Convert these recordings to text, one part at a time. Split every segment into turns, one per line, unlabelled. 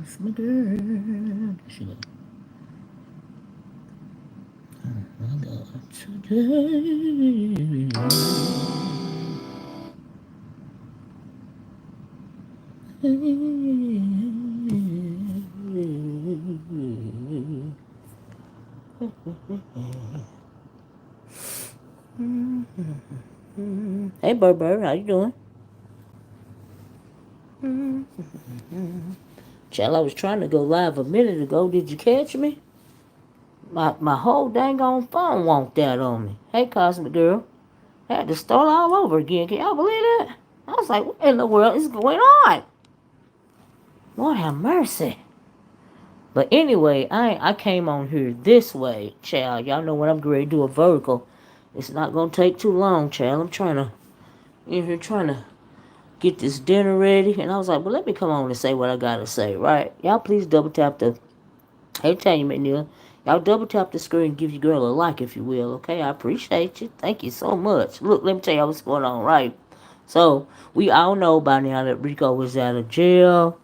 lost my girl. She go, my God, today. Hey, Burr, how you doing? Child, I was trying to go live a minute ago. Did you catch me? My whole dang on phone wonked out on me. Hey, Cosmic Girl. I had to start all over again. Can y'all believe that? I was like, what in the world is going on? Lord have mercy. But anyway, I came on here this way, child. Y'all know when I'm ready to do a vertical. It's not gonna take too long, child. I'm trying to get this dinner ready. And I was like, well, let me come on and say what I gotta say, right? Y'all please double tap the hey Tanya McNeil. Y'all double tap the screen and give your girl a like if you will, okay? I appreciate you. Thank you so much. Look, let me tell y'all what's going on, right? So we all know by now that Rico was out of jail.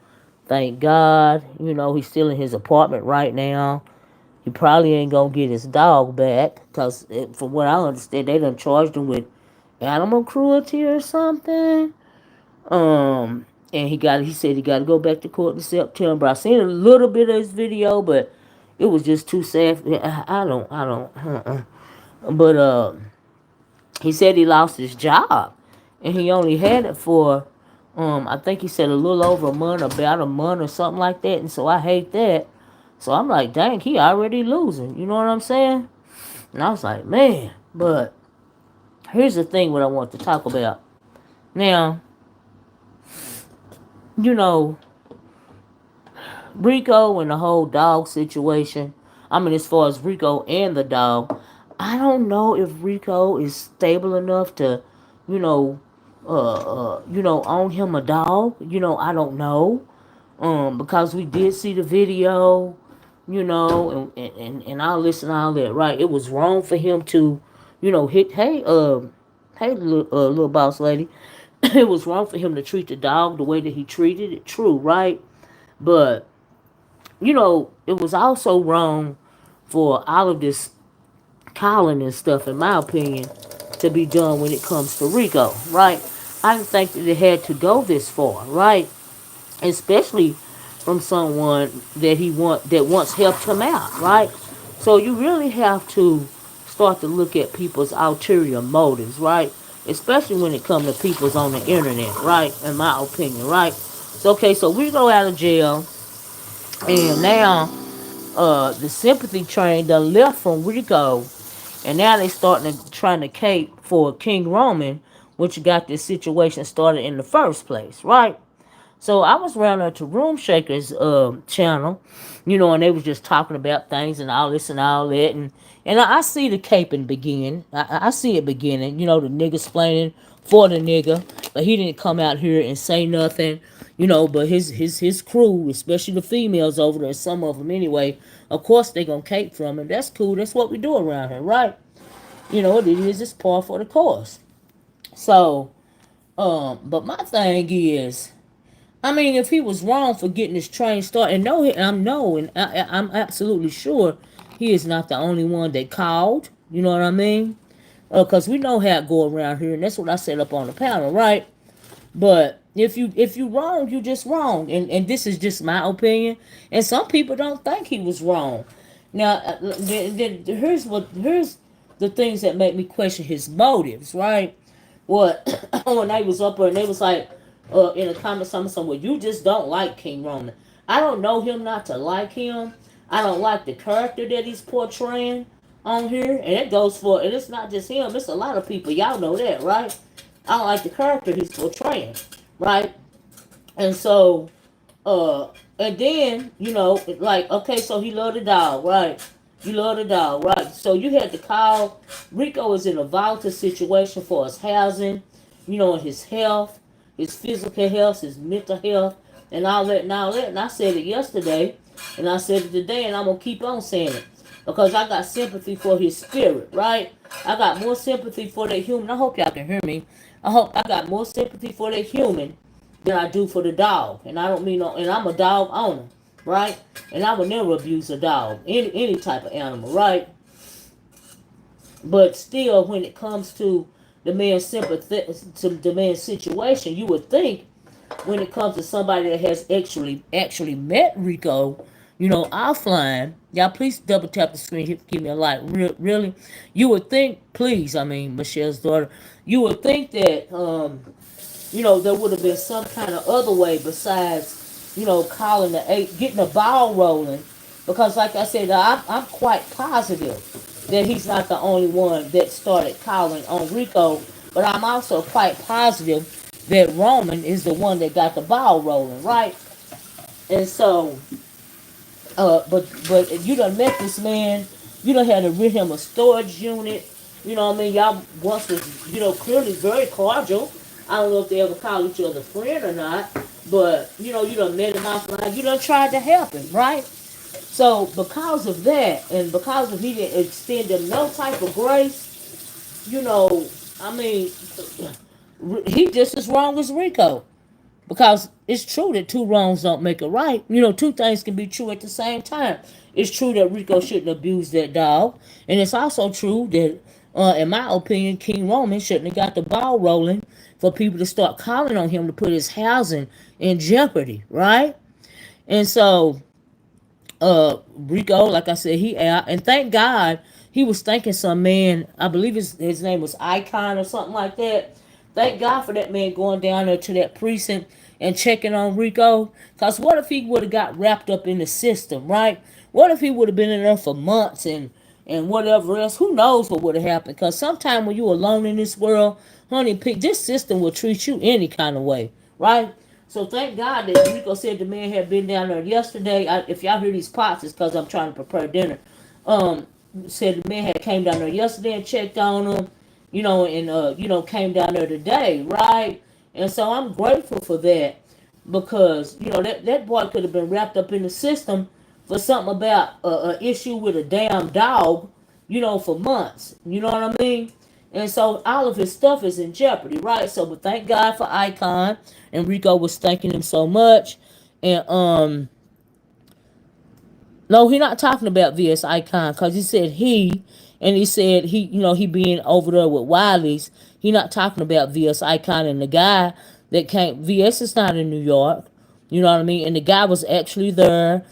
Thank God. You know, he's still in his apartment right now. He probably ain't gonna get his dog back because, from what I understand, they done charged him with animal cruelty or something. And he said he got to go back to court in September. I seen a little bit of his video, but it was just too sad. I don't. But he said he lost his job, and he only had it for, I think he said a little over a month, about a month or something like that. And so I hate that. So I'm like, dang, he already losing. You know what I'm saying? And I was like, man. But here's the thing: what I want to talk about now. You know, Rico and the whole dog situation. I mean, as far as Rico and the dog, I don't know if Rico is stable enough to, you know, own him a dog. I don't know. Because we did see the video, and I'll listen to all that. Right, it was wrong for him to, hit. Hey, little boss lady. It was wrong for him to treat the dog the way that he treated it. True, right? But it was also wrong for all of this calling and stuff, in my opinion, to be done when it comes to Rico, right? I didn't think that it had to go this far, right? Especially from someone that once helped him out, right? So you really have to start to look at people's ulterior motives, right? Especially when it comes to people's on the internet, right? In my opinion, right? So okay, so we go out of jail, and now the sympathy train done left from Rico, and now they starting to trying to cape for King Roman, which got this situation started in the first place, right? So I was around at the Room Shakers channel, and they was just talking about things and all this and all that, and I see the caping begin. I see it beginning. The nigga explaining for the nigga, but he didn't come out here and say nothing. But his crew, especially the females over there, some of them anyway, of course they gonna cape from him. That's cool. That's what we do around here, right? It is. It's par for the course. So, but my thing is, I mean, if he was wrong for getting his train started, and I'm absolutely sure he is not the only one that called. You know what I mean? Because we know how it go around here, and that's what I said up on the panel, right? But if you wrong, you just wrong, and this is just my opinion. And some people don't think he was wrong. Now, here's the things that make me question his motives, right? What when they was up there and they was like, in a comment somewhere, you just don't like King Roman. I don't know him not to like him. I don't like the character that he's portraying on here, and and it's not just him. It's a lot of people. Y'all know that, right? I don't like the character he's portraying, right? And so, and then like, okay, so he loved the dog, right? You love the dog, right? So you had to call. Rico is in a volatile situation for his housing, and his health, his physical health, his mental health, and all that and all that. And I said it yesterday, and I said it today, and I'm gonna keep on saying it because I got sympathy for his spirit, right? I got more sympathy for that human. I hope y'all can hear me. I hope I got more sympathy for that human than I do for the dog. And I don't mean no, and I'm a dog owner. right? And I would never abuse a dog, any type of animal, right? But still, when it comes to the man's sympathy, to the man's situation, you would think when it comes to somebody that has actually met Rico, offline. Y'all, please double tap the screen. Give me a like. Really, you would think. Please, I mean, Michelle's daughter. You would think that there would have been some kind of other way besides, calling the eight, getting the ball rolling. Because, like I said, I'm quite positive that he's not the only one that started calling on Rico. But I'm also quite positive that Roman is the one that got the ball rolling, right? And so, but you done met this man. You done had to rent him a storage unit. You know what I mean? Y'all once was, clearly very cordial. I don't know if they ever called each other friend or not, but you done met him offline. You done tried to help him, right? So because of that, and because of he didn't extend him no type of grace, I mean, he just as wrong as Rico. Because it's true that two wrongs don't make a right. Two things can be true at the same time. It's true that Rico shouldn't abuse that dog. And it's also true that, in my opinion, King Roman shouldn't have got the ball rolling for people to start calling on him to put his housing in jeopardy, right? And so Rico, like I said, he out, and thank God he was thanking some man. I believe his name was Icon or something like that. Thank God for that man going down there to that precinct and checking on Rico. Cause what if he would have got wrapped up in the system, right? What if he would have been in there for months and whatever else? Who knows what would have happened? Cause sometime when you're alone in this world, honey, this system will treat you any kind of way, right? So thank God that Rico said the man had been down there yesterday. If y'all hear these pots, it's because I'm trying to prepare dinner. Um, Said the man had came down there yesterday and checked on him, and came down there today, right? And so I'm grateful for that because that boy could have been wrapped up in the system for something about a issue with a damn dog, for months. You know what I mean? And so all of his stuff is in jeopardy, right? So, but thank God for Icon, and Rico was thanking him so much. And no, he not talking about VS Icon because he said and he said he being over there with Wiley's. He not talking about VS Icon and the guy that came. VS is not in New York, you know what I mean. And the guy was actually there.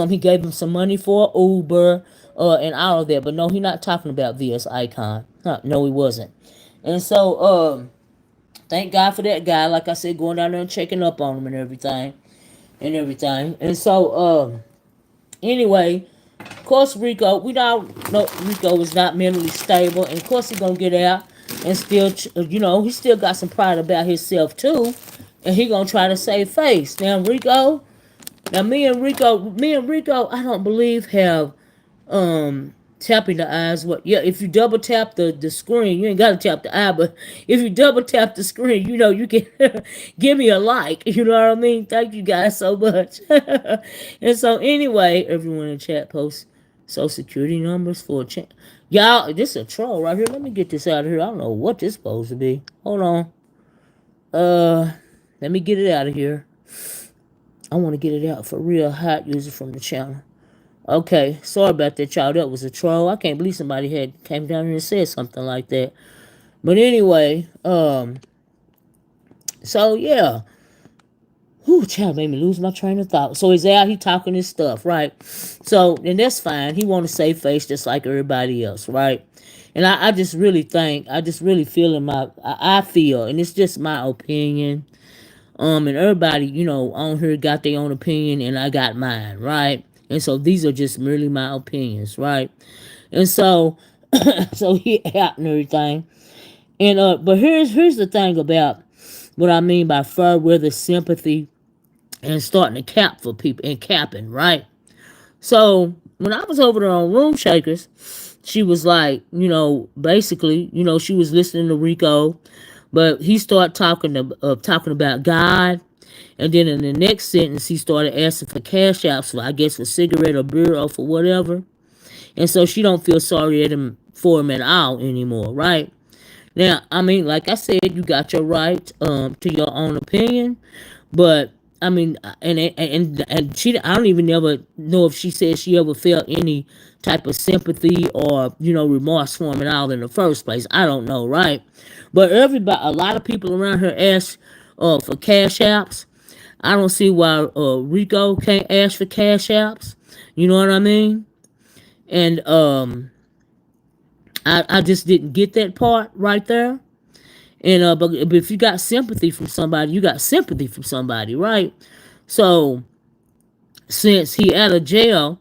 He gave him some money for Uber, and all of that. But no, he not talking about VS Icon. No, he wasn't. And so, thank God for that guy. Like I said, going down there and checking up on him and everything. And so, anyway, of course, Rico, we don't know Rico is not mentally stable, and of course he's gonna get out and still, he still got some pride about himself too, and he gonna try to save face. Now me and Rico, I don't believe have tapping the eyes. What? Yeah, if you double tap the screen, you ain't gotta tap the eye, but if you double tap the screen, you can give me a like. You know what I mean? Thank you guys so much. And so anyway, everyone in chat post social security numbers for a chat. Y'all, this is a troll right here. Let me get this out of here. I don't know what this supposed to be. Hold on. Let me get it out of here. I want to get it out for real hot user from the channel. Okay, sorry about that, y'all. That was a troll. I can't believe somebody had came down here and said something like that. But anyway, so yeah. Whew, child made me lose my train of thought. So he's out, he talking his stuff, right? So, and that's fine. He want to save face just like everybody else, right? And I just really think, I just really feel I feel, and it's just my opinion. And everybody, on here got their own opinion, and I got mine, right? And so these are just merely my opinions, right? And so, so he out and everything. And but here's the thing about what I mean by fair weather sympathy and starting to cap for people and capping, right? So when I was over there on Room Shakers, she was like, basically, she was listening to Rico, but he started talking about God, and then in the next sentence he started asking for cash outs for, I guess, for cigarette or beer or for whatever, and so she don't feel sorry for him at all anymore, right? Now, I mean, like I said, you got your right to your own opinion, but I mean, and she, I don't even ever know if she said she ever felt any type of sympathy or remorse for him at all in the first place. I don't know, right? But everybody, a lot of people around her ask for cash apps. I don't see why Rico can't ask for cash apps. You know what I mean? And I just didn't get that part right there. And but if you got sympathy from somebody, you got sympathy from somebody, right? So since he out of jail,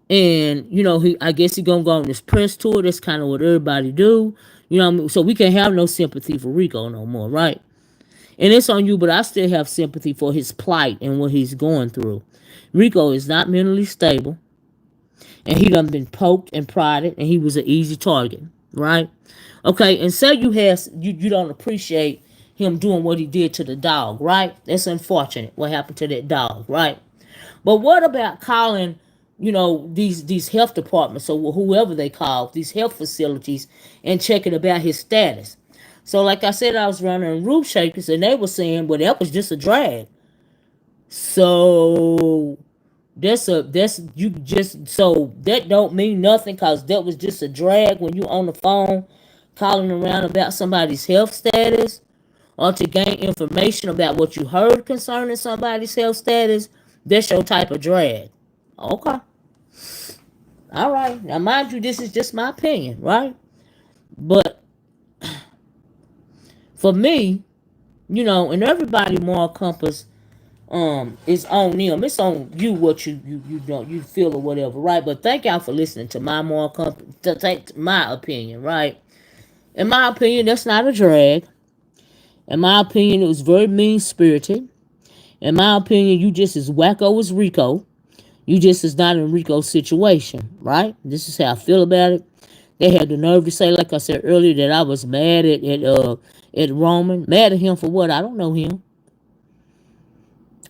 and he, I guess he gonna go on this press tour. That's kind of what everybody do. You know what I mean? So we can't have no sympathy for Rico no more, right? And it's on you, but I still have sympathy for his plight and what he's going through. Rico is not mentally stable, and he done been poked and prodded, and he was an easy target, right? Okay, and say you don't appreciate him doing what he did to the dog, right? That's unfortunate. What happened to that dog, right? But what about calling, these health departments or whoever they call these health facilities and checking about his status? So, like I said, I was running roof shakers, and they were saying, "Well, that was just a drag." So that's you just so that don't mean nothing because that was just a drag when you on the phone calling around about somebody's health status or to gain information about what you heard concerning somebody's health status. That's your type of drag. Okay. All right. Now, mind you, this is just my opinion, right? But for me, and everybody moral compass is on them. It's on you what you don't you feel or whatever, right? But thank y'all for listening to my moral compass, to take my opinion, right? In my opinion, that's not a drag. In my opinion, it was very mean spirited. In my opinion, you just as wacko as Rico. You just is not in Rico's situation, right? This is how I feel about it. They had the nerve to say, like I said earlier, that I was mad at Roman. Mad at him for what? I don't know him.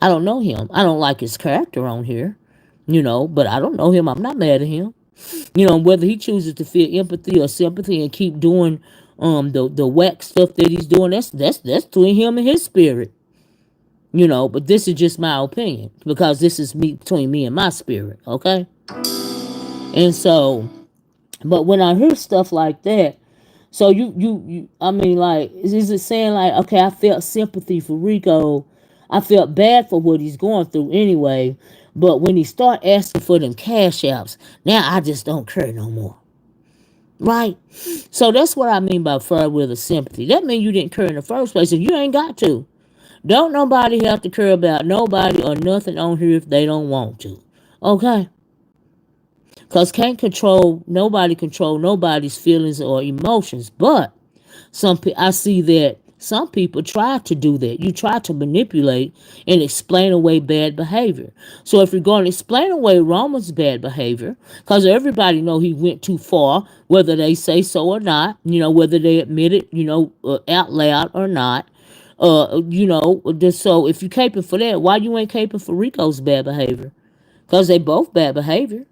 I don't know him. I don't like his character on here, but I don't know him. I'm not mad at him. Whether he chooses to feel empathy or sympathy and keep doing the whack stuff that he's doing, that's between him and his spirit. But this is just my opinion because this is me between me and my spirit, okay? And so, but when I hear stuff like that, so I mean, like, is it saying like, okay, I felt sympathy for Rico, I felt bad for what he's going through anyway, but when he start asking for them cash apps, now I just don't care no more, right? So that's what I mean by fair with a sympathy. That means you didn't care in the first place, and you ain't got to. Don't nobody have to care about nobody or nothing on here if they don't want to. Okay? Because can't control nobody's feelings or emotions. But I see that some people try to do that. You try to manipulate and explain away bad behavior. So if you're going to explain away Roman's bad behavior, because everybody know he went too far, whether they say so or not, whether they admit it, out loud or not. So if you caping for that, why you ain't caping for Rico's bad behavior? Because they both bad behavior,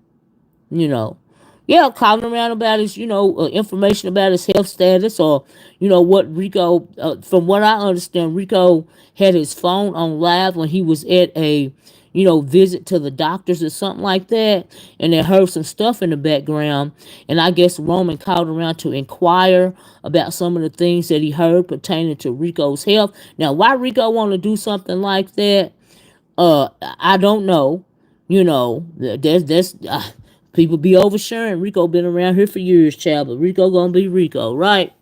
you know. Yeah, calling around about his, information about his health status or, what Rico, from what I understand, Rico had his phone on live when he was at a, visit to the doctors or something like that. And they heard some stuff in the background. And I guess Roman called around to inquire about some of the things that he heard pertaining to Rico's health. Now, why Rico want to do something like that? I don't know. People be oversharing. Rico been around here for years, child, but Rico gonna be Rico, right?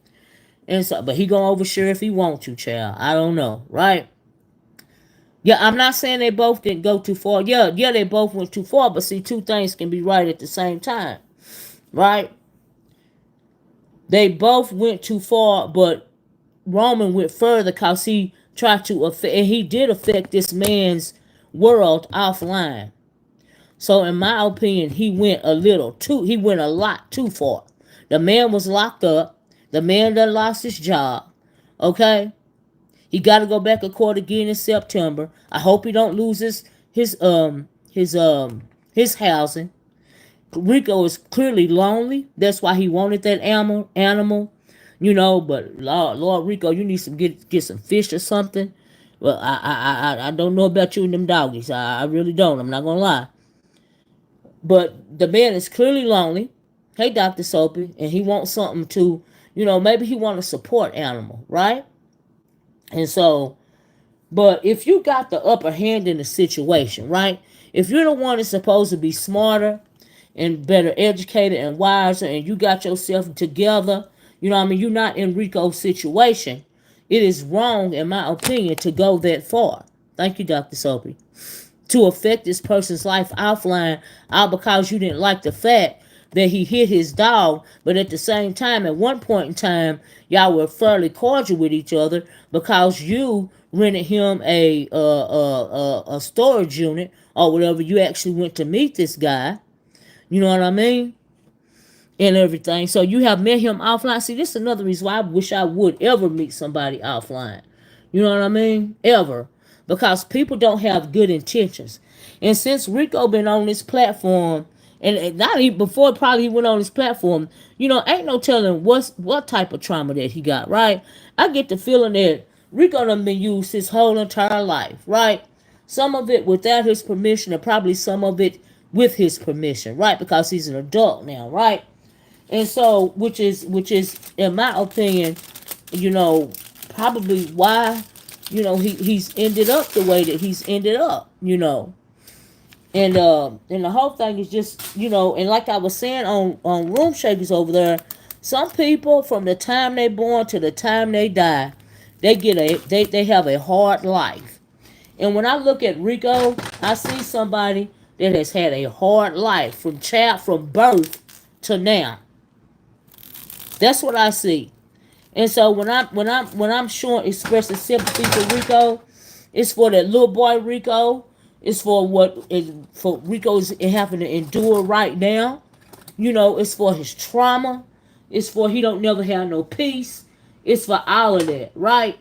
And so, but he gonna overshare if he want to, child. I don't know, right? Yeah, I'm not saying they both didn't go too far. Yeah, they both went too far, but see, two things can be right at the same time, right? They both went too far, but Roman went further because he tried to affect, and he did affect this man's world offline. So in my opinion, he went a lot too far. The man was locked up. The man done lost his job. Okay? He gotta go back to court again in September. I hope he don't lose his housing. Rico is clearly lonely. That's why he wanted that animal. But Lord Rico, you need some get some fish or something. Well, I don't know about you and them doggies. I really don't. I'm not gonna lie. But the man is clearly lonely. Hey, Dr. Soapy, and he wants something to, maybe he want a support animal, right? And so, but if you got the upper hand in the situation, right? If you're the one that's supposed to be smarter and better educated and wiser, and you got yourself together, you're not in Rico's situation. It is wrong, in my opinion, to go that far. Thank you, Dr. Soapy. To affect this person's life offline, all because you didn't like the fact that he hit his dog, but at the same time, at one point in time, y'all were fairly cordial with each other because you rented him a storage unit or whatever. You actually went to meet this guy. You know what I mean? And everything. So you have met him offline. See, this is another reason why I wish I would ever meet somebody offline. You know what I mean? Ever. Because people don't have good intentions. And since Rico been on this platform, and not even before probably he went on this platform, ain't no telling what type of trauma that he got, right? I get the feeling that Rico done been used his whole entire life, right? Some of it without his permission, and probably some of it with his permission, right? Because he's an adult now, right? And so, which is in my opinion, you know, probably why, he's ended up the way that he's ended up. And the whole thing is just, and like I was saying on Room Shakers over there, some people from the time they born to the time they die, they have a hard life. And when I look at Rico, I see somebody that has had a hard life from birth to now. That's what I see. And so when I'm showing expressing sympathy for Rico, it's for that little boy Rico. It's for what is for Rico's having to endure right now. It's for his trauma. It's for he don't never have no peace. It's for all of that, right?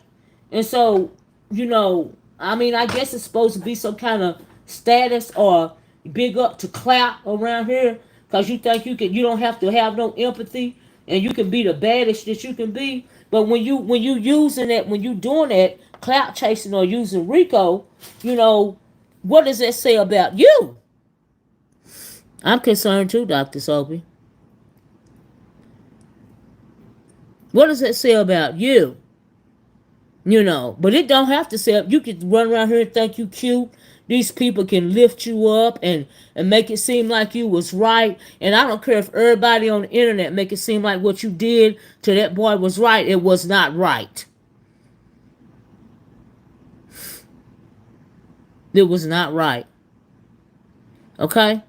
And so, I guess it's supposed to be some kind of status or big up to clap around here because you think you don't have to have no empathy and you can be the baddest that you can be. But when you using it, when you doing that clout chasing or using Rico, what does that say about you? I'm concerned too, Dr. Soapy. What does that say about you? But it don't have to say, you could run around here and think you cute. These people can lift you up and make it seem like you was right. And I don't care if everybody on the internet make it seem like what you did to that boy was right. It was not right. It was not right. Okay?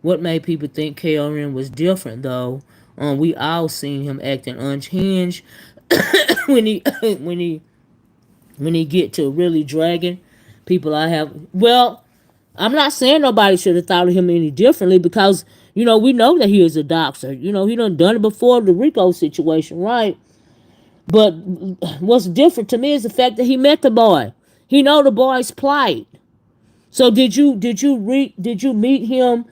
What made people think KRN was different though? We all seen him acting unhinged when he when he get to really dragging people. I'm not saying nobody should have thought of him any differently because we know that he is a doctor. He done it before the Rico situation, right? But what's different to me is the fact that he met the boy. He know the boy's plight. So did you meet him,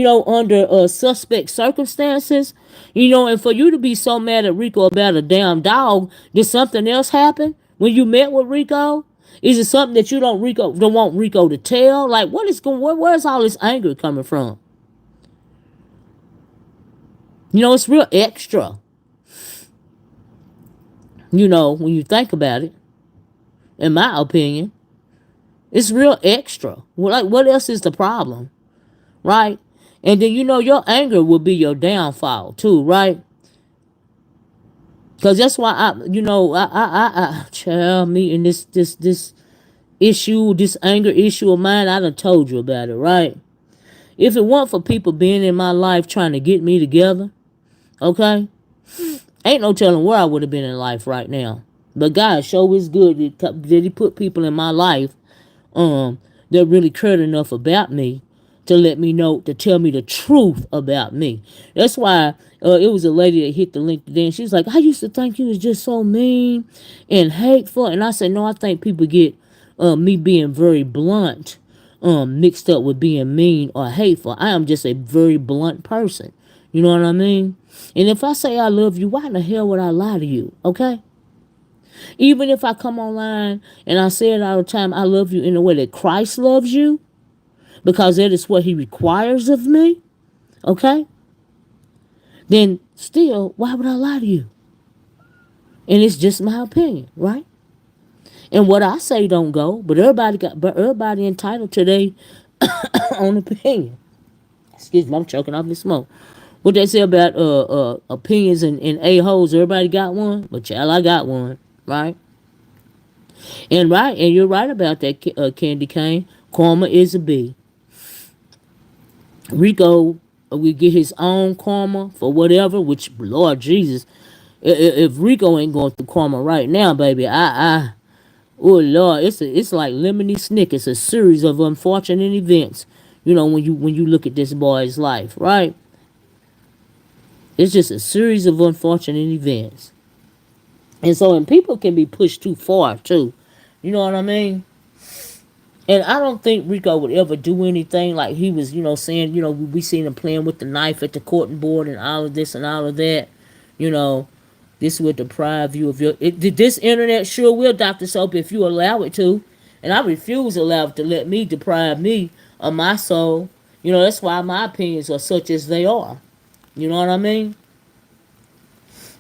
under suspect circumstances? And for you to be so mad at Rico about a damn dog, did something else happen when you met with Rico? Is it something that you don't want Rico to tell? Like where's all this anger coming from? It's real extra. When you think about it, in my opinion, it's real extra. Like what else is the problem? Right? And then your anger will be your downfall too, right? Because that's why child, me and this issue, this anger issue of mine, I done told you about it, right? If it weren't for people being in my life trying to get me together, okay, ain't no telling where I would have been in life right now. But God sure is good that He put people in my life that really cared enough about me to let me know, to tell me the truth about me. That's why it was a lady that hit the link today, and she was like, I used to think you was just so mean and hateful. And I said, no, I think people get me being very blunt mixed up with being mean or hateful. I am just a very blunt person. You know what I mean? And if I say I love you, why in the hell would I lie to you? Okay? Even if I come online and I say it all the time, I love you in the way that Christ loves you, because that is what he requires of me, okay? Then still, why would I lie to you? And it's just my opinion, right? And what I say don't go, but everybody entitled to their own opinion. Excuse me, I'm choking off this smoke. What they say about opinions and a-holes, everybody got one, but child, I got one, right? And you're right about that, Candy Cane. Karma is a B. Rico will get his own karma for whatever, which, Lord Jesus, if Rico ain't going through karma right now, baby, oh Lord, it's like Lemony Snicket. It's a series of unfortunate events. When you look at this boy's life, right? It's just a series of unfortunate events. And people can be pushed too far too. You know what I mean? And I don't think Rico would ever do anything like he was, saying, we seen him playing with the knife at the courting board and all of this and all of that. You know, this would deprive you of this internet sure will, Dr. Soap, if you allow it to. And I refuse to allow it to let me deprive me of my soul. That's why my opinions are such as they are. You know what I mean?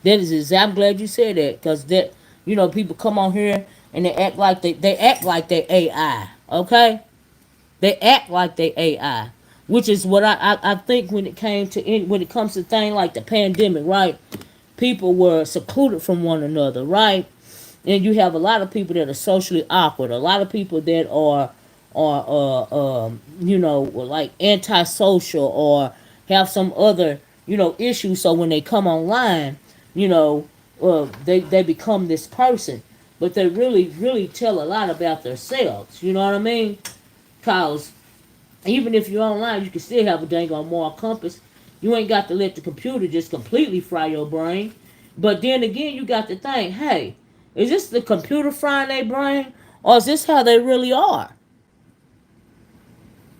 I'm glad you said that, because people come on here and they act like they AI. Okay, they act like they AI, which is what I think when it comes to things like the pandemic, right? People were secluded from one another, right? And you have a lot of people that are socially awkward, a lot of people that are like antisocial or have some other issues. So when they come online, they become this person, but they really tell a lot about themselves. You know what I mean? Cause even if you're online, you can still have a dang on moral compass. You ain't got to let the computer just completely fry your brain. But then again, you got to think, hey, is this the computer frying their brain, or is this how they really are?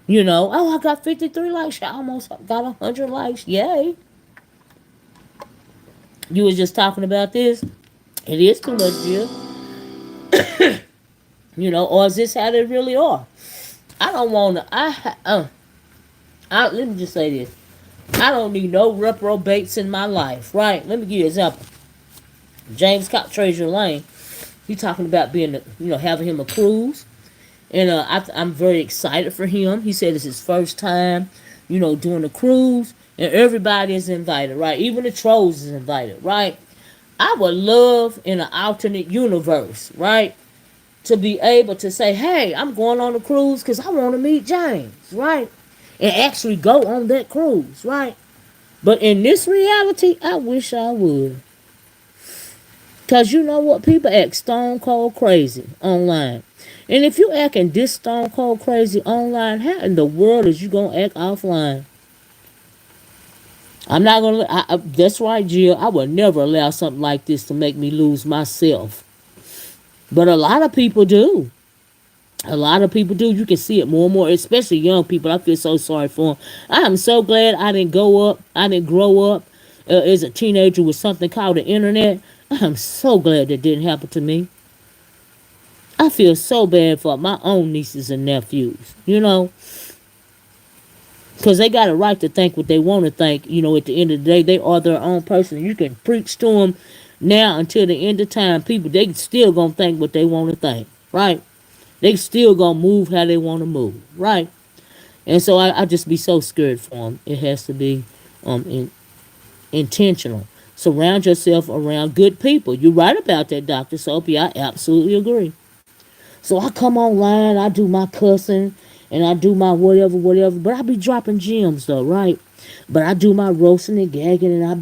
I got 53 likes. I almost got 100 likes. Yay. You was just talking about this. It is too much, Jill. Or is this how they really are? I don't want to. Let me just say this. I don't need no reprobates in my life, right? Let me give you an example. James Scott Treasure Lane, he talking about having him a cruise. And I'm very excited for him. He said it's his first time, doing a cruise. And everybody is invited, right? Even the trolls is invited, right? I would love in an alternate universe, right? To be able to say, hey, I'm going on a cruise because I want to meet James, right? And actually go on that cruise, right? But in this reality, I wish I would. Because you know what? People act stone cold crazy online. And if you acting this stone cold crazy online, how in the world is you going to act offline? I'm not going to... That's right, Jill. I would never allow something like this to make me lose myself. But a lot of people do. A lot of people do. You can see it more and more, especially young people. I feel so sorry for them. I am so glad I didn't grow up as a teenager with something called the internet. I am so glad that didn't happen to me. I feel so bad for my own nieces and nephews, because they got a right to think what they want to think. At the end of the day, they are their own person. You can preach to them now until the end of time. People, they still going to think what they want to think, right? They still going to move how they want to move, right? And so I just be so scared for them. It has to be intentional. Surround yourself around good people. You're right about that, Dr. Soapy. I absolutely agree. So I come online, I do my cussing, and I do my whatever. But I be dropping gems though, right? But I do my roasting and gagging, and I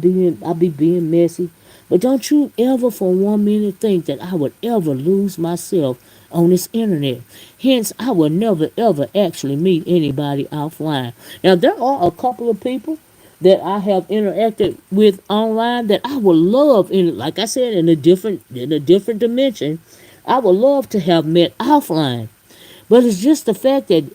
be being messy. But don't you ever for 1 minute think that I would ever lose myself on this internet. Hence, I would never ever actually meet anybody offline. Now there are a couple of people that I have interacted with online that I would love, in like I said, in a different dimension. I would love to have met offline. But it's just the fact that,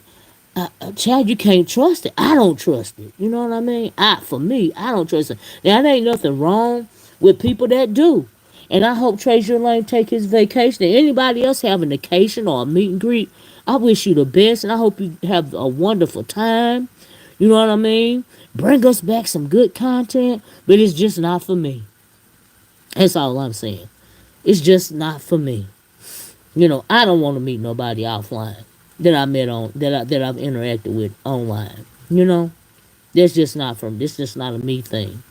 child, you can't trust it. I don't trust it. You know what I mean? For me, I don't trust it. Now, there ain't nothing wrong with people that do. And I hope Tracy Lane take his vacation. And anybody else having a vacation or a meet and greet, I wish you the best, and I hope you have a wonderful time. You know what I mean? Bring us back some good content, but it's just not for me. That's all I'm saying. It's just not for me. I don't want to meet nobody offline that I met on that I've interacted with online. That's just not from. This just not a me thing.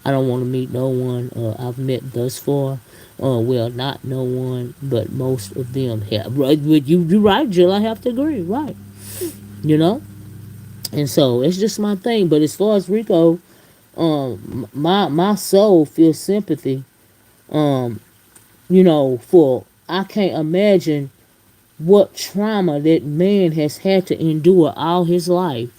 I don't want to meet no one I've met thus far. Well, not no one, but most of them have. Right, with you right, Jill. I have to agree. Right, you know. And so it's just my thing. But as far as Rico, my soul feels sympathy. Um, for I can't imagine what trauma that man has had to endure all his life.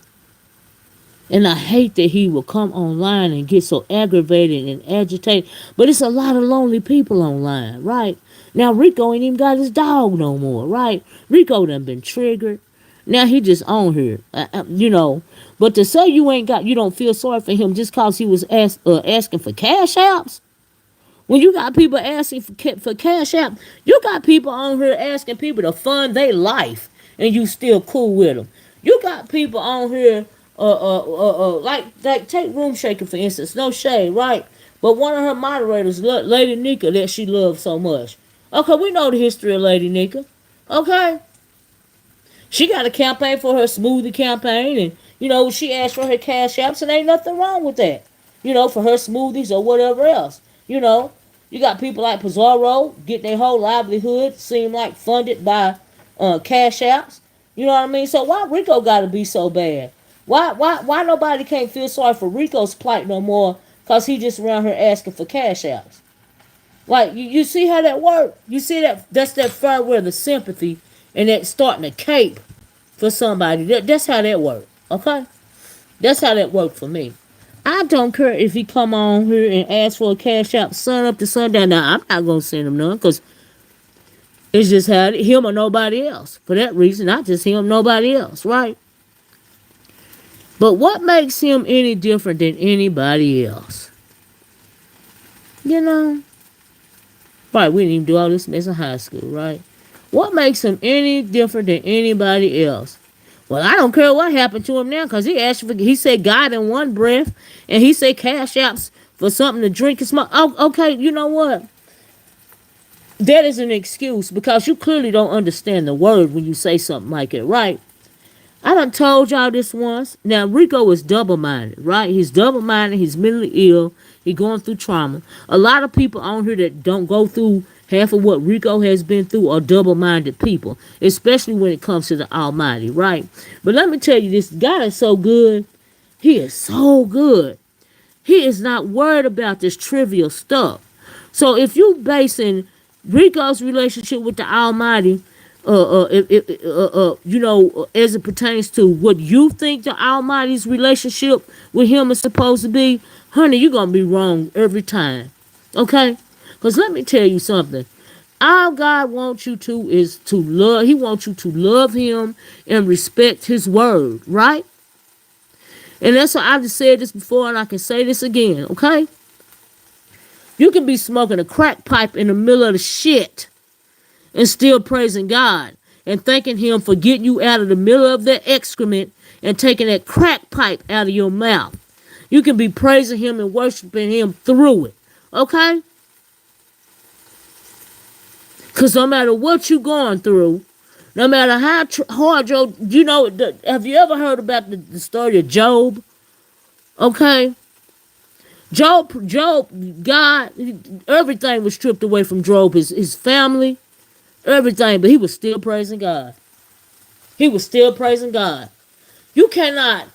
And I hate that he will come online and get so aggravated and agitated. But it's a lot of lonely people online, right? Now Rico ain't even got his dog no more, right? Rico done been triggered. Now he just on here, But to say you don't feel sorry for him just cause he was asking for cash apps. When you got people asking for cash app, you got people on here asking people to fund their life, and you still cool with them. You got people on here, like take Room Shaker for instance. No shade, right? But one of her moderators, Lady Nika, that she loves so much. Okay, we know the history of Lady Nika. Okay, she got a campaign for her smoothie campaign, and she asked for her cash apps, and ain't nothing wrong with that. For her smoothies or whatever else. You got people like Pizarro getting their whole livelihood seem like funded by cash apps. You know what I mean? So why Rico got to be so bad? Why nobody can't feel sorry for Rico's plight no more? Cause he just around here asking for cash apps. Like you see how that work? You see that's that far where the sympathy and that starting to cape for somebody. That's how that work. Okay, that's how that worked for me. I don't care if he come on here and ask for a cash out sun up to sundown. Now I'm not gonna send him none because it's just how him or nobody else. For that reason, not just him, nobody else, right? But what makes him any different than anybody else? You know, right? We didn't even do all this mess in high school, right? What makes him any different than anybody else? Well, I don't care what happened to him now because he said God in one breath and he said cash apps for something to drink and smoke. Oh, okay, you know what? That is an excuse because you clearly don't understand the word when you say something like it, right? I done told y'all this once. Now, Rico is double-minded, right? He's double-minded. He's mentally ill. He's going through trauma. A lot of people on here that don't go through half of what Rico has been through are double-minded people, especially when it comes to the Almighty, right? But let me tell you, this God is so good. He is so good. He is not worried about this trivial stuff. So if you basing Rico's relationship with the Almighty as it pertains to what you think the Almighty's relationship with him is supposed to be, honey, you're going to be wrong every time. Okay? Because let me tell you something. All God wants you to is to love. He wants you to love him and respect his word, right? And that's why I just said this before and I can say this again, okay? You can be smoking a crack pipe in the middle of the shit and still praising God and thanking him for getting you out of the middle of that excrement and taking that crack pipe out of your mouth. You can be praising him and worshiping him through it. Okay? Because no matter what you're going through, no matter how hard have you ever heard about the story of Job? Okay? Job, God, everything was stripped away from Job, his family, everything, but he was still praising God. He was still praising God. You cannot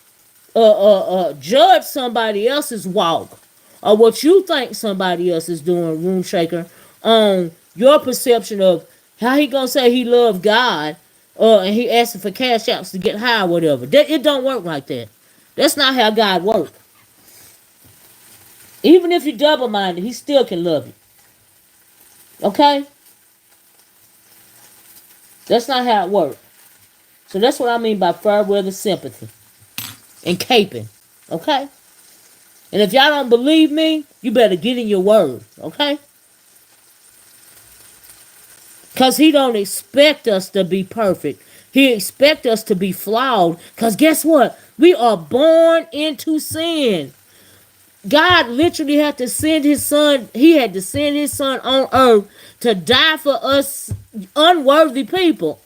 judge somebody else's walk or what you think somebody else is doing, Room Shaker, on your perception of how he gonna say he loved God and he asking for cash apps to get high or whatever. It don't work like that. That's not how God works. Even if you're double-minded, he still can love you. Okay? That's not how it works. So that's what I mean by fair weather sympathy and caping. Okay? And if y'all don't believe me, you better get in your word. Okay? Because he don't expect us to be perfect. He expect us to be flawed. Because guess what? We are born into sin. God literally had to send his son. He had to send his son on earth to die for us unworthy people.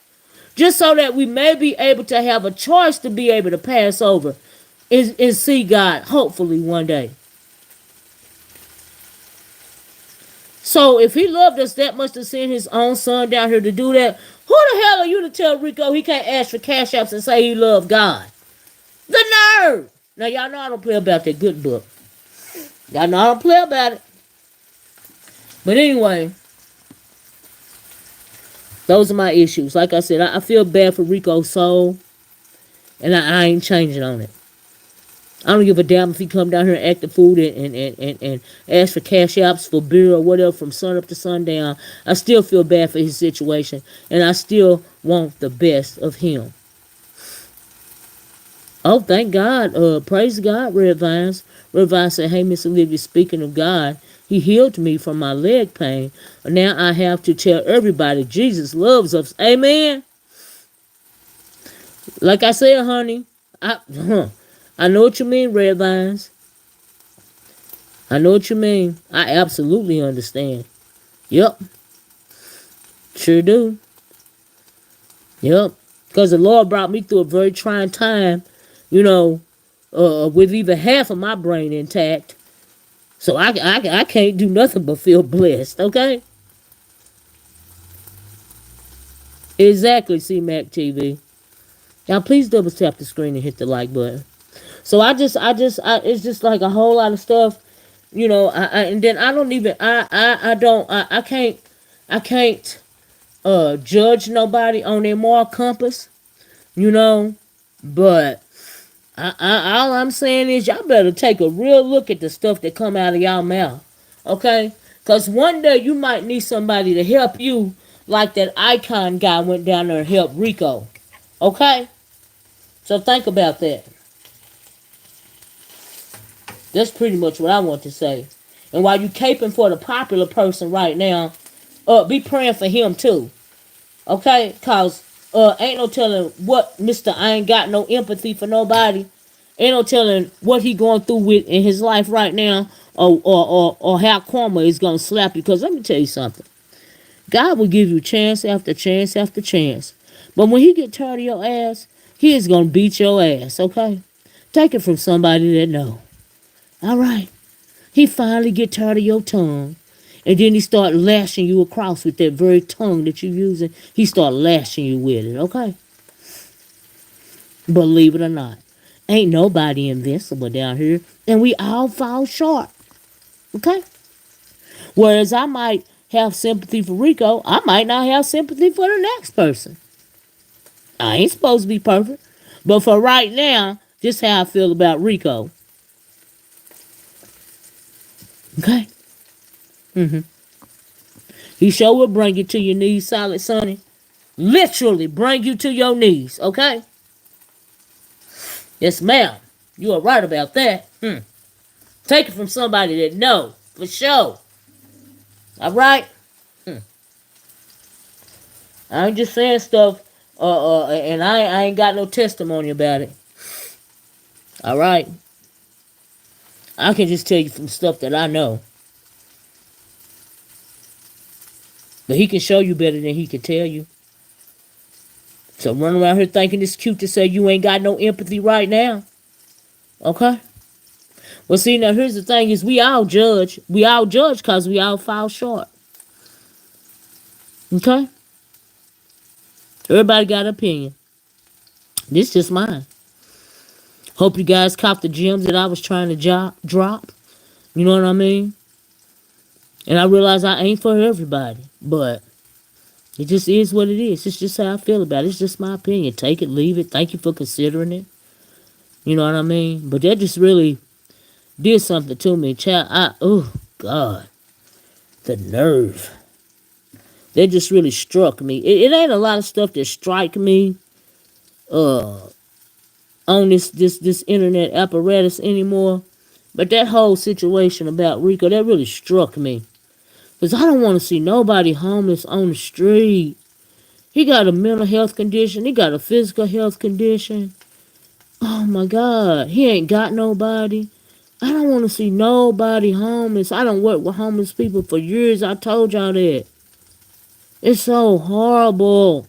Just so that we may be able to have a choice to be able to pass over and see God hopefully one day. So if he loved us that much to send his own son down here to do that, who the hell are you to tell Rico he can't ask for cash apps and say he loved God? The nerve! Now y'all know I don't play about that good book. Y'all know I don't play about it. But anyway, those are my issues. Like I said, I feel bad for Rico's soul, and I ain't changing on it. I don't give a damn if he come down here and act the fool and ask for cash apps for beer or whatever from sun up to sundown. I still feel bad for his situation, and I still want the best of him. Oh, thank God. Praise God, Red Vines. Red Vines said, hey, Miss Olivia, speaking of God, he healed me from my leg pain. Now I have to tell everybody Jesus loves us. Amen. Like I said, honey, I know what you mean, Red Vines. I know what you mean. I absolutely understand. Yep. Sure do. Yep. Because the Lord brought me through a very trying time, you know, with even half of my brain intact. So I can't do nothing but feel blessed, okay? Exactly, C-Mac TV. Now, please double tap the screen and hit the like button. So it's just like a whole lot of stuff, you know. And then I don't even, I can't judge nobody on their moral compass, you know. But all I'm saying is y'all better take a real look at the stuff that come out of y'all mouth, okay? Because one day you might need somebody to help you, like that icon guy went down there and helped Rico, okay? So think about that. That's pretty much what I want to say. And while you caping for the popular person right now, be praying for him too. Okay? Cause ain't no telling what Mr. I ain't got no empathy for nobody. Ain't no telling what he going through with in his life right now, or how karma is gonna slap you. Cause let me tell you something. God will give you chance after chance after chance. But when he get tired of your ass, he is gonna beat your ass, okay? Take it from somebody that know. Alright. He finally get tired of your tongue. And then he start lashing you across with that very tongue that you using. He start lashing you with it, okay? Believe it or not. Ain't nobody invincible down here. And we all fall short. Okay? Whereas I might have sympathy for Rico, I might not have sympathy for the next person. I ain't supposed to be perfect. But for right now, just how I feel about Rico. Okay? Mm-hmm. He sure will bring you to your knees, Solid Sonny. Literally bring you to your knees, okay? Yes, ma'am. You are right about that. Take it from somebody that know, for sure. All right? I ain't just saying stuff, and I ain't got no testimony about it. All right? I can just tell you from stuff that I know. But he can show you better than he can tell you. So run around here thinking it's cute to say you ain't got no empathy right now. Okay? Well, see, now here's the thing is we all judge. We all judge because we all fall short. Okay? Everybody got an opinion. This just mine. Hope you guys caught the gems that I was trying to drop. You know what I mean? And I realize I ain't for everybody. But it just is what it is. It's just how I feel about it. It's just my opinion. Take it, leave it. Thank you for considering it. You know what I mean? But that just really did something to me. Child, oh, God. The nerve. That just really struck me. It ain't a lot of stuff that strike me on this internet apparatus anymore. But that whole situation about Rico, that really struck me. Because I don't want to see nobody homeless on the street. He got a mental health condition. He got a physical health condition. Oh my God. He ain't got nobody. I don't want to see nobody homeless. I don't work with homeless people for years. I told y'all that. It's so horrible.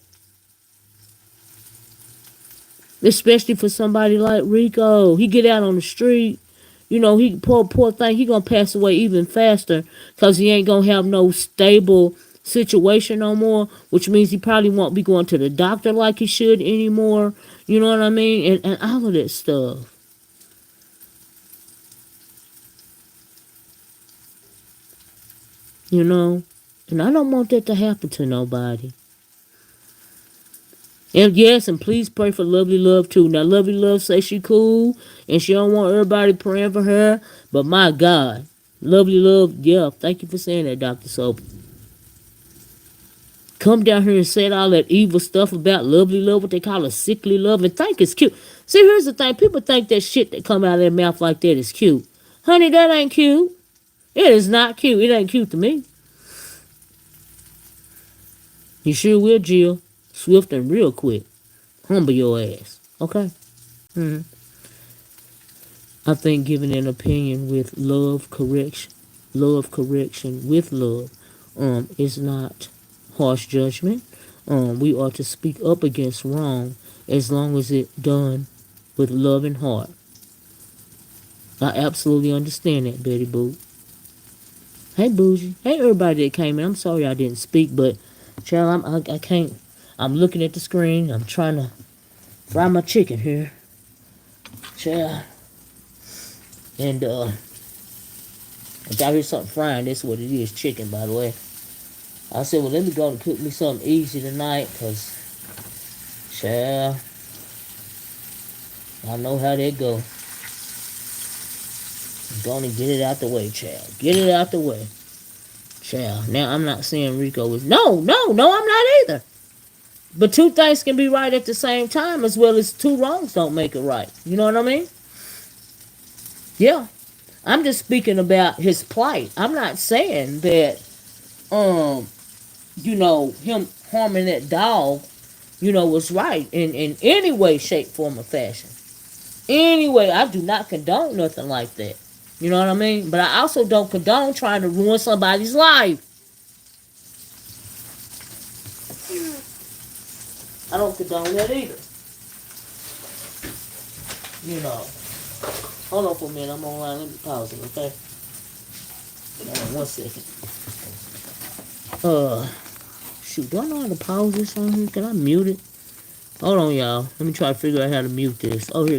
Especially for somebody like Rico. He get out on the street. He poor thing. He gonna pass away even faster because he ain't gonna have no stable situation no more. Which means he probably won't be going to the doctor like he should anymore. You know what I mean? And all of that stuff. You know, and I don't want that to happen to nobody. And yes, and please pray for Lovely Love too. Now, Lovely Love say she cool and she don't want everybody praying for her. But my God, Lovely Love, yeah, thank you for saying that, Dr. Soap. Come down here and said all that evil stuff about Lovely Love, what they call a sickly love, and think it's cute. See, here's the thing. People think that shit that come out of their mouth like that is cute. Honey, that ain't cute. It is not cute. It ain't cute to me. You sure will, Jill. Swift and real quick. Humble your ass. Okay? Mm-hmm. I think giving an opinion with love correction with love, is not harsh judgment. We are to speak up against wrong as long as it done with love and heart. I absolutely understand that, Betty Boo. Hey, Bougie. Hey, everybody that came in. I'm sorry I didn't speak, but child, I can't. I'm looking at the screen. I'm trying to fry my chicken here, child. And if y'all hear something frying, that's what it is. Chicken, by the way. I said, well, let me go and cook me something easy tonight, because, child, I know how that go. Gonna get it out the way, child. Get it out the way. Child. Now, I'm not saying Rico is... No, I'm not either. But two things can be right at the same time, as well as two wrongs don't make it right. You know what I mean? Yeah. I'm just speaking about his plight. I'm not saying that, him harming that dog, was right in any way, shape, form, or fashion. Anyway, I do not condone nothing like that. You know what I mean? But I also don't condone trying to ruin somebody's life. I don't condone that either. You know. Hold on for a minute. I'm online. Let me pause it, okay? Hold on 1 second. Shoot. Do I know how to pause this on here? Can I mute it? Hold on, y'all. Let me try to figure out how to mute this. Oh, here.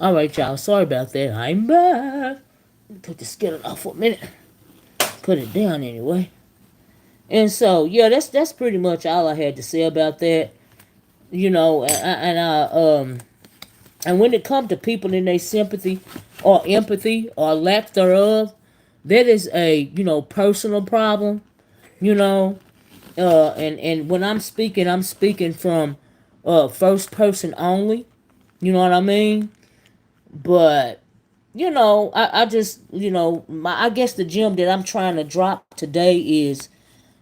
All right, y'all. Sorry about that. I'm back. Put the skillet off for a minute. Put it down anyway. And so, yeah, that's pretty much all I had to say about that. And when it comes to people in their sympathy or empathy or lack thereof, that is a personal problem. You know, and when I'm speaking from first person only. You know what I mean? But I just I guess the gem that I'm trying to drop today is,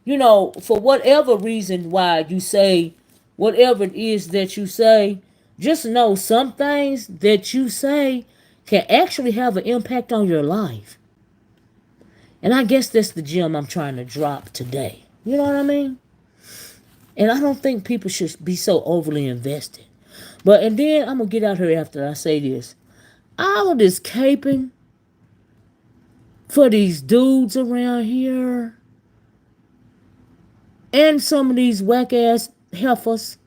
for whatever reason why you say whatever it is that you say, just know some things that you say can actually have an impact on your life. And I guess that's the gem I'm trying to drop today. You know what I mean? And I don't think people should be so overly invested. And then I'm going to get out here after I say this. All of this caping for these dudes around here and some of these whack ass heifers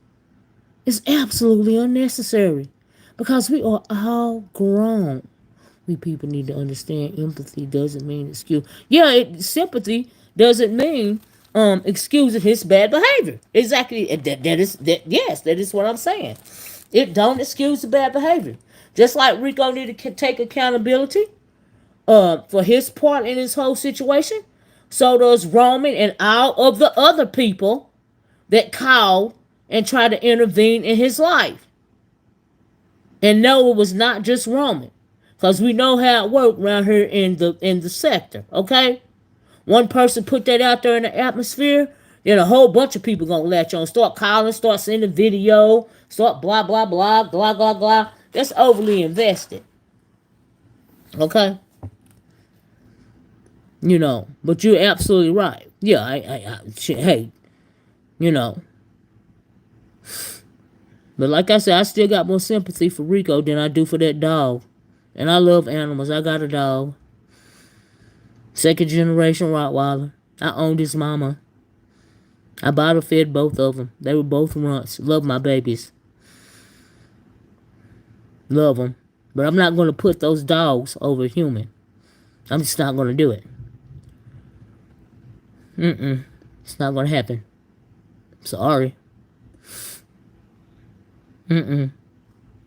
is absolutely unnecessary, because we are all grown. We people need to understand empathy doesn't mean excuse. Yeah, sympathy doesn't mean excusing his bad behavior. Exactly. That is that. Yes, that is what I'm saying. It don't excuse the bad behavior. Just like Rico needed to take accountability for his part in this whole situation, so does Roman and all of the other people that called and tried to intervene in his life. And no, it was not just Roman, because we know how it worked around here in the sector. Okay, one person put that out there in the atmosphere, then a whole bunch of people gonna latch on, start calling, start sending video, start blah blah blah blah blah blah. That's overly invested. Okay, but you're absolutely right. Yeah, shit, hey, you know. But like I said, I still got more sympathy for Rico than I do for that dog. And I love animals. I got a dog. Second generation Rottweiler. I owned his mama. I bottle fed both of them. They were both runts. Love my babies. Love them. But I'm not going to put those dogs over human. I'm just not going to do it. It's not going to happen. Sorry.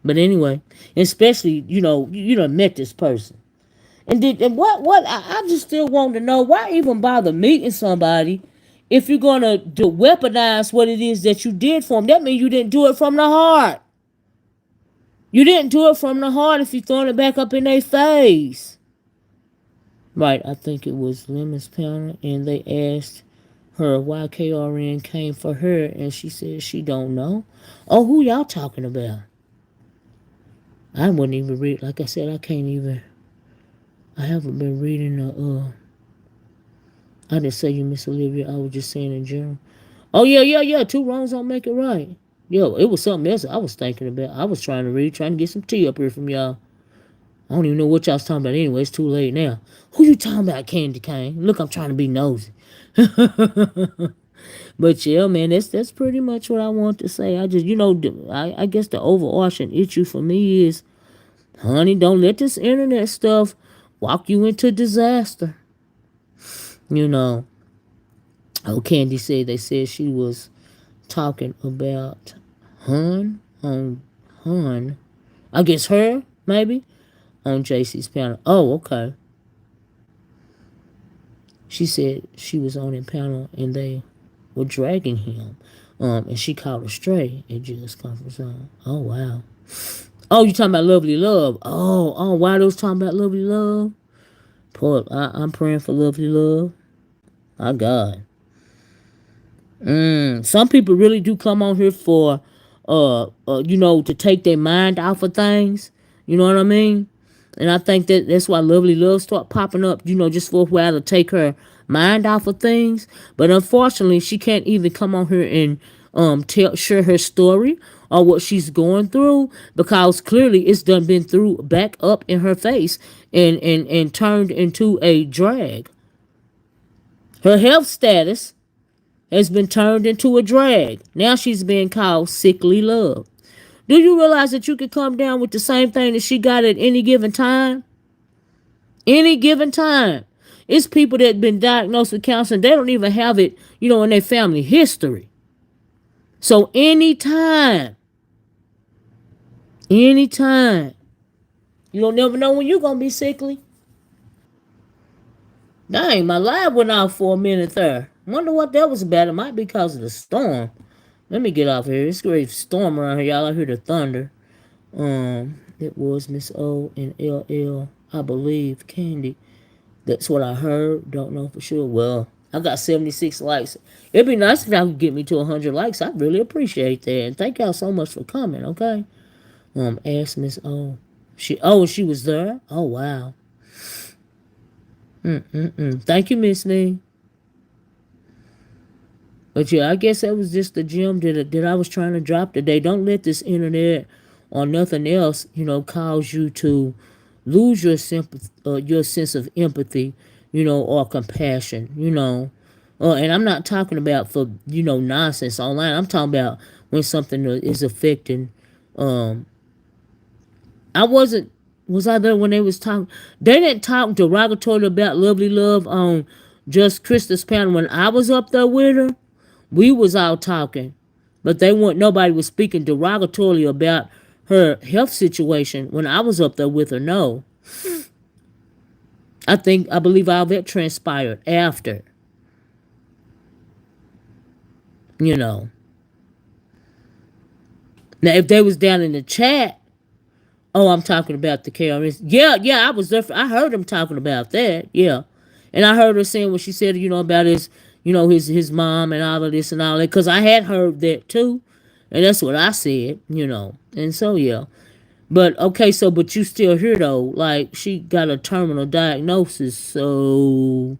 But anyway, especially, you done met this person. And what I just still want to know, why even bother meeting somebody if you're gonna weaponize what it is that you did for them? That means you didn't do it from the heart. You didn't do it from the heart if you're throwing it back up in their face. Right, I think it was Lemon's panel, and they asked her why KRN came for her, and she said she don't know. Oh, who y'all talking about? I wouldn't even read. Like I said, I haven't been reading I didn't say you, Miss Olivia. I was just saying in general. Oh, yeah. Two wrongs don't make it right. Yo, it was something else I was thinking about. I was trying to get some tea up here from y'all. I don't even know what y'all was talking about anyway. It's too late now. Who you talking about, Candy Cane? Look, I'm trying to be nosy. But yeah, man, that's pretty much what I want to say. I just, I guess the overarching issue for me is, honey, don't let this internet stuff walk you into disaster. Oh, Candy said they said she was talking about Hun. I guess her, maybe, on JC's panel. Oh, okay. She said she was on a panel and they were dragging him. And she called her stray at Jill's conference room. Oh, wow. Oh, you talking about Lovely Love. Oh, why those talking about Lovely Love? Poor, I'm praying for Lovely Love. My God. Some people really do come on here for, to take their mind off of things. You know what I mean? And I think that's why Lovely Love start popping up, just for a while to take her mind off of things. But unfortunately, she can't even come on here and share her story or what she's going through, because clearly it's done been through back up in her face and turned into a drag. Her health status has been turned into a drag. Now she's being called sickly love. Do you realize that you could come down with the same thing that she got at any given time? Any given time. It's people that have been diagnosed with cancer and they don't even have it, in their family history. So anytime, you don't never know when you're going to be sickly. Dang, my live went off for a minute there. Wonder what that was about. It might be because of the storm. Let me get off here. It's a great storm around here, y'all. I hear the thunder. It was Miss O and LL, I believe, Candy. That's what I heard. Don't know for sure. Well, I got 76 likes. It'd be nice if y'all could get me to 100 likes. I'd really appreciate that. And thank y'all so much for coming, okay? Ask Miss O. She was there? Oh, wow. Thank you, Miss Nee. But yeah, I guess that was just the gem that I was trying to drop today. Don't let this internet or nothing else, cause you to lose your sense of empathy, or compassion, and I'm not talking about for, nonsense online. I'm talking about when something is affecting. I wasn't Was I there when they was talking? They didn't talk derogatory about Lovely Love on Just Krista's panel when I was up there with her. We was all talking, but they weren't. Nobody was speaking derogatorily about her health situation when I was up there with her. No, I believe all that transpired after. You know. Now if they was down in the chat, oh, I'm talking about the KRS. Yeah, yeah, I was there. I heard them talking about that. Yeah, and I heard her saying what she said. About his, his mom and all of this and all that. Cause I had heard that too, and that's what I said. And so yeah. But okay, but you still here though. Like she got a terminal diagnosis, so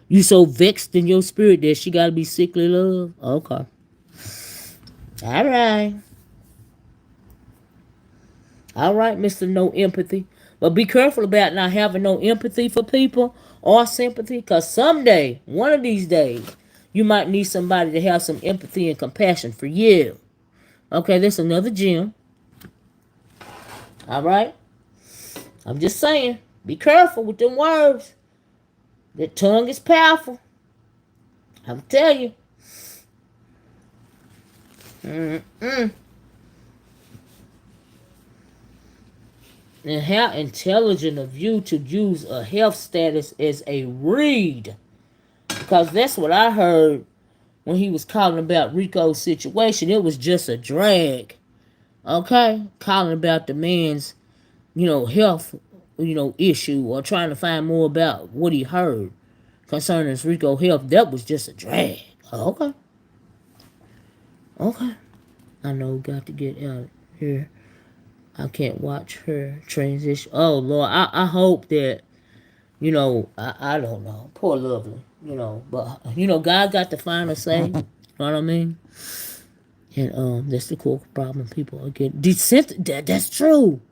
you so vexed in your spirit that she got to be sickly love. Okay, all right. All right, Mr. No Empathy. But be careful about not having no empathy for people or sympathy, because someday, one of these days, you might need somebody to have some empathy and compassion for you. Okay, that's another gem. All right? I'm just saying, be careful with them words. The tongue is powerful. I'm telling you. Mm-mm. And how intelligent of you to use a health status as a read. Because that's what I heard when he was calling about Rico's situation. It was just a drag. Okay? Calling about the man's, health, issue, or trying to find more about what he heard concerning Rico's health. That was just a drag. Okay. Okay. I know we got to get out of here. I can't watch her transition. Oh, Lord. I hope that, I don't know. Poor Lovely. But, God got the final say. You know what I mean? And that's the core problem. People are getting that's true.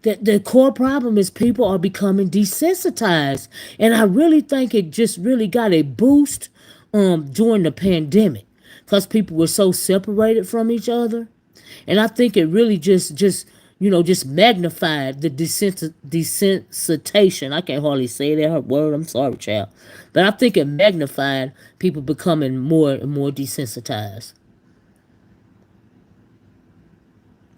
The core problem is people are becoming desensitized. And I really think it just really got a boost during the pandemic. Because people were so separated from each other. And I think it really just magnified the desensitization. I can't hardly say that word. I'm sorry, child. But I think it magnified people becoming more and more desensitized.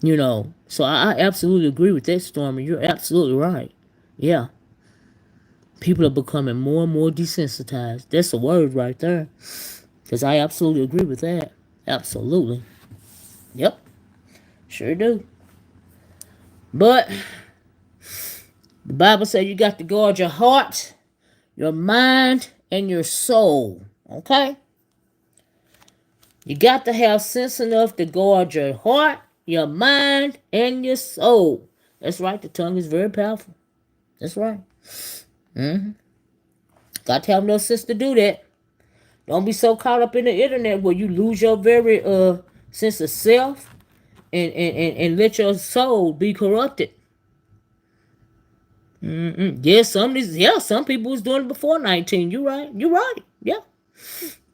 So I absolutely agree with that, Stormy. You're absolutely right. Yeah. People are becoming more and more desensitized. That's a word right there. Because I absolutely agree with that. Absolutely. Yep. Sure do. But the Bible says you got to guard your heart, your mind, and your soul. Okay? You got to have sense enough to guard your heart, your mind, and your soul. That's right. The tongue is very powerful. That's right. Got to have no sense to do that. Don't be so caught up in the internet where you lose your very sense of self and let your soul be corrupted. Yeah, some people was doing it before 19. You're right. You're right. Yeah,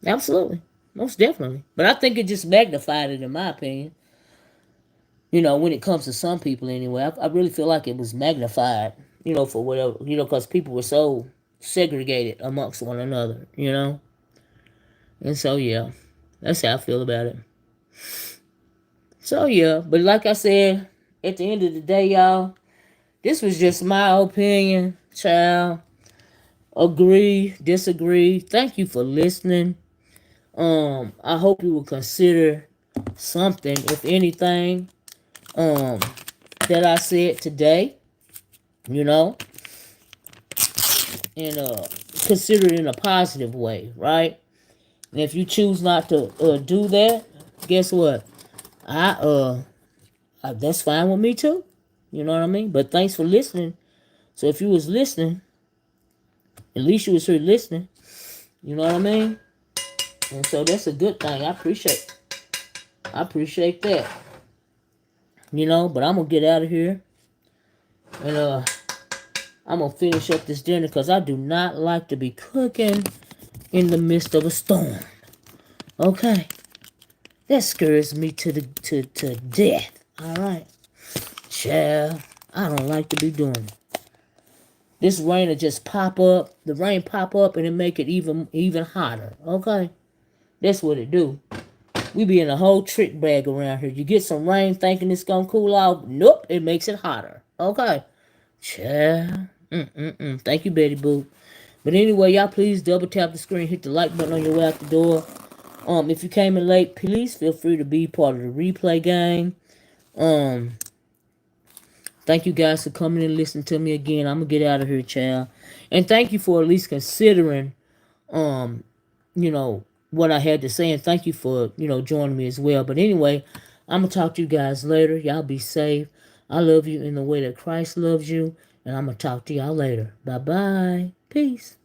absolutely. Most definitely. But I think it just magnified it in my opinion. When it comes to some people anyway. I really feel like it was magnified, for whatever, because people were so segregated amongst one another. And so, yeah, that's how I feel about it. So, yeah, but like I said, at the end of the day, y'all, this was just my opinion, child. Agree, disagree. Thank you for listening. I hope you will consider something, if anything, that I said today, you know, and consider it in a positive way, right? And if you choose not to do that, guess what? That's fine with me too. You know what I mean? But thanks for listening. So if you was listening, at least you was here listening. You know what I mean? And so that's a good thing. I appreciate that. But I'm gonna get out of here. And I'm gonna finish up this dinner because I do not like to be cooking in the midst of a storm. Okay? That scares me to death. Alright. Child. I don't like to be doing it. This rain will just pop up. The rain pop up and it make it even hotter. Okay? That's what it do. We be in a whole trick bag around here. You get some rain thinking it's gonna cool out. Nope, it makes it hotter. Okay. Child. Thank you, Betty Boo. But anyway, y'all please double tap the screen, hit the like button on your way out the door. If you came in late, please feel free to be part of the replay game. Um, Thank you guys for coming and listening to me again. I'm gonna get out of here, child. And thank you for at least considering, um, you know, what I had to say, and thank you for, joining me as well. But anyway, I'm gonna talk to you guys later. Y'all be safe. I love you in the way that Christ loves you, and I'm gonna talk to y'all later. Bye bye. Peace.